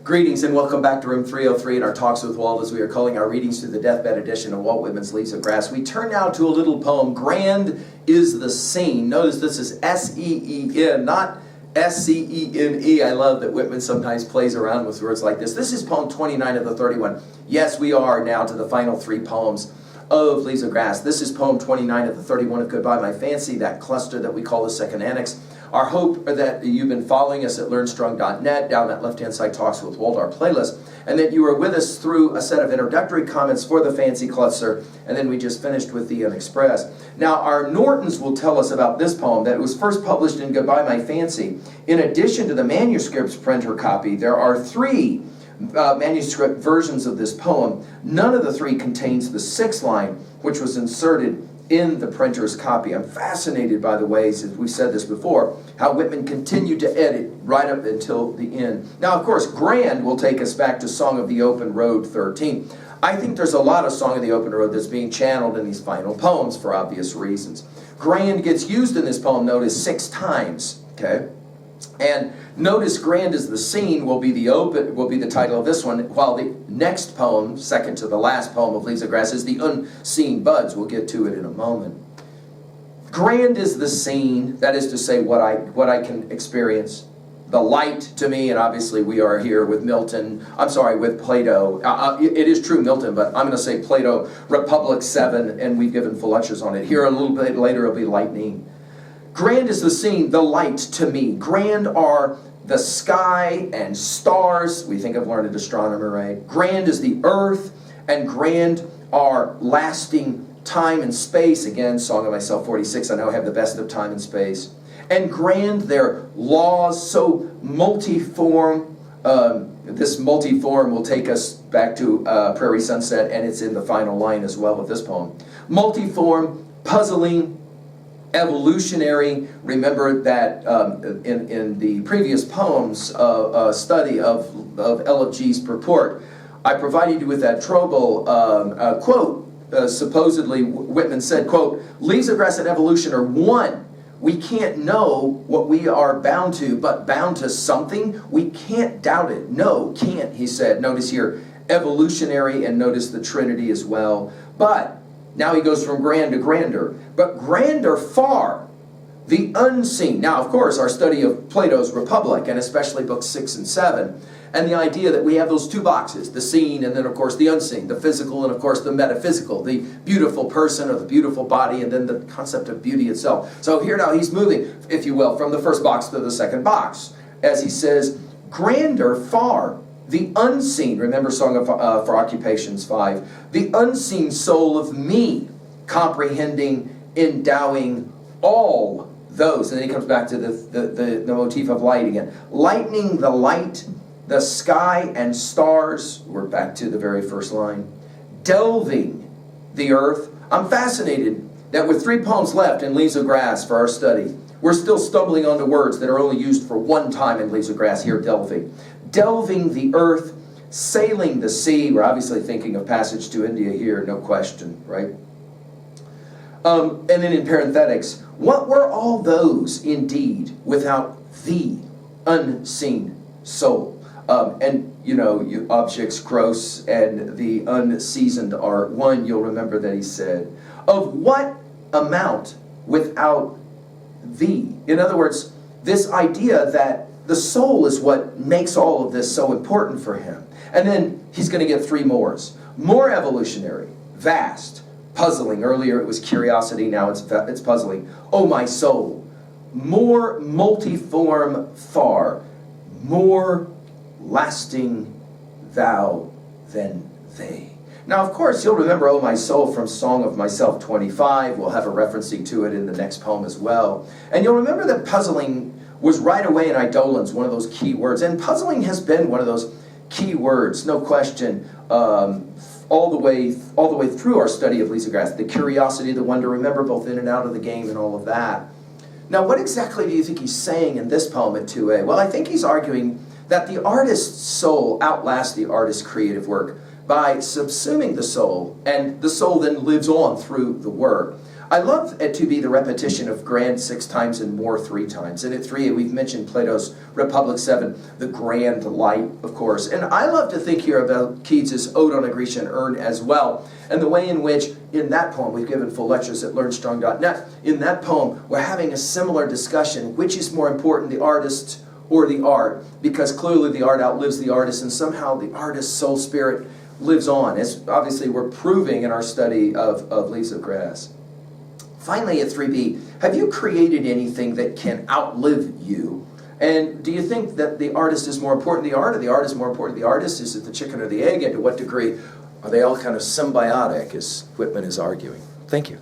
Greetings and welcome back to room 303 in our Talks with Walt, as we are calling our readings through the deathbed edition of Walt Whitman's Leaves of Grass. We turn now to a little poem, Grand is the Scene. Notice this is S-E-E-N, not S-C-E-N-E. I love that Whitman sometimes plays around with words like this. This is poem 29 of the 31. Yes, we are now to the final three poems of Leaves of Grass. This is poem 29 of the 31 of Goodbye My Fancy, that cluster that we call the second annex. Our hope that you've been following us at learnstrong.net, down that left-hand side, Talks with Walt, our playlist, and that you are with us through a set of introductory comments for the fancy cluster, and then we just finished with the unexpressed. Now, our Nortons will tell us about this poem, that it was first published in Goodbye My Fancy. In addition to the manuscript's printer copy, there are three manuscript versions of this poem. None of the three contains the sixth line, which was inserted in the printer's copy. I'm fascinated by the ways, as we said this before, how Whitman continued to edit right up until the end. Now, of course, Grand will take us back to Song of the Open Road 13. I think there's a lot of Song of the Open Road that's being channeled in these final poems for obvious reasons. Grand gets used in this poem, notice, 6 times, okay? And notice Grand is the Scene will be the title of this one, while the next poem, second to the last poem of Leaves of Grass, is the Unseen Buds. We'll get to it in a moment. Grand is the scene, that is to say what I can experience. The light to me, and obviously we are here with with Plato. It is true Milton, but I'm going to say Plato, Republic 7, and we've given full lectures on it. Here a little bit later it'll be lightning. Grand is the scene, the light to me. Grand are the sky and stars. We think of learned astronomer, right? Grand is the earth, and grand are lasting time and space. Again, Song of Myself 46, I know I have the best of time and space. And grand, their laws so multiform. This multiform will take us back to Prairie Sunset, and it's in the final line as well of this poem. Multiform, puzzling, evolutionary. Remember that in the previous poems study of L.F.G.'s purport, I provided you with that Troble quote. Supposedly Whitman said, quote, "Leaves of Grass and evolution are one. We can't know what we are bound to, but bound to something. We can't doubt it. No, can't," he said. Notice here, evolutionary, and notice the Trinity as well. But now he goes from grand to grander. But grander far, the unseen. Now, of course, our study of Plato's Republic, and especially books 6 and 7, and the idea that we have those two boxes, the seen and then, of course, the unseen, the physical and, of course, the metaphysical, the beautiful person or the beautiful body, and then the concept of beauty itself. So here now he's moving, if you will, from the first box to the second box, as he says, grander far, the unseen. Remember Song of for Occupations 5, the unseen soul of me, comprehending, endowing all those. And then he comes back to the motif of light again. Lightning the light, the sky and stars. We're back to the very first line. Delving the earth. I'm fascinated that with 3 poems left in Leaves of Grass for our study, we're still stumbling onto words that are only used for one time in Leaves of Grass. Here, delving. Delving the earth, sailing the sea. We're obviously thinking of Passage to India here, no question, right? And then in parenthetics, what were all those indeed without the unseen soul? And you know, objects gross and the unseasoned are one. You'll remember that he said, of what amount without thee? In other words, this idea that the soul is what makes all of this so important for him. And then he's going to get 3 mores. More evolutionary, vast, puzzling. Earlier it was curiosity, now it's puzzling. Oh, my soul. More multiform far, more lasting thou than they. Now, of course, you'll remember Oh My Soul from Song of Myself 25. We'll have a referencing to it in the next poem as well. And you'll remember that puzzling was right away in Eidolons one of those key words. And puzzling has been one of those key words, no question, all the way through our study of Leaves of Grass. The curiosity, the wonder, remember, both in and out of the game and all of that. Now, what exactly do you think he's saying in this poem at 2a? Well, I think he's arguing that the artist's soul outlasts the artist's creative work by subsuming the soul, and the soul then lives on through the work. I love at 2b the repetition of grand 6 times and more 3 times. And at 3, we've mentioned Plato's Republic 7, the grand light, of course. And I love to think here about Keats's Ode on a Grecian Urn as well, and the way in which, in that poem, we've given full lectures at learnstrong.net, in that poem, we're having a similar discussion, which is more important, the artist or the art, because clearly the art outlives the artist, and somehow the artist's soul spirit lives on, as obviously we're proving in our study of Leaves of Grass. Finally, at 3b, have you created anything that can outlive you? And do you think that the artist is more important than the art, or the art is more important than the artist? Is it the chicken or the egg? And to what degree are they all kind of symbiotic, as Whitman is arguing? Thank you.